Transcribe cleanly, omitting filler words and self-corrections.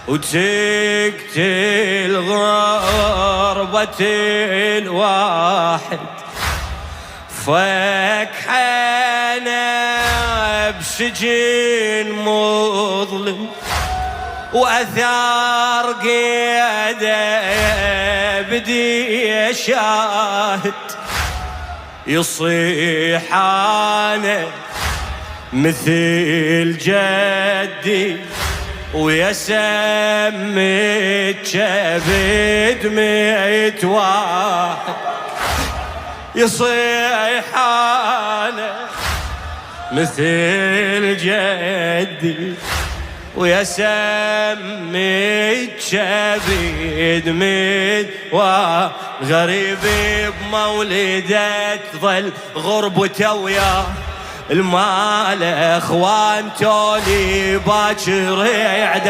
وتقتل غربة الواحد فكحنا بسجن مظلم وأثار قيده بدي شاهد يصيح أنا مثل جدي ويسمي كبد 100 واحد يصيح أنا مثل جدي ويسمي كبد 100 واحد غريب بمولده تظل غربته وياه المال اخوان تولي باكر يعدى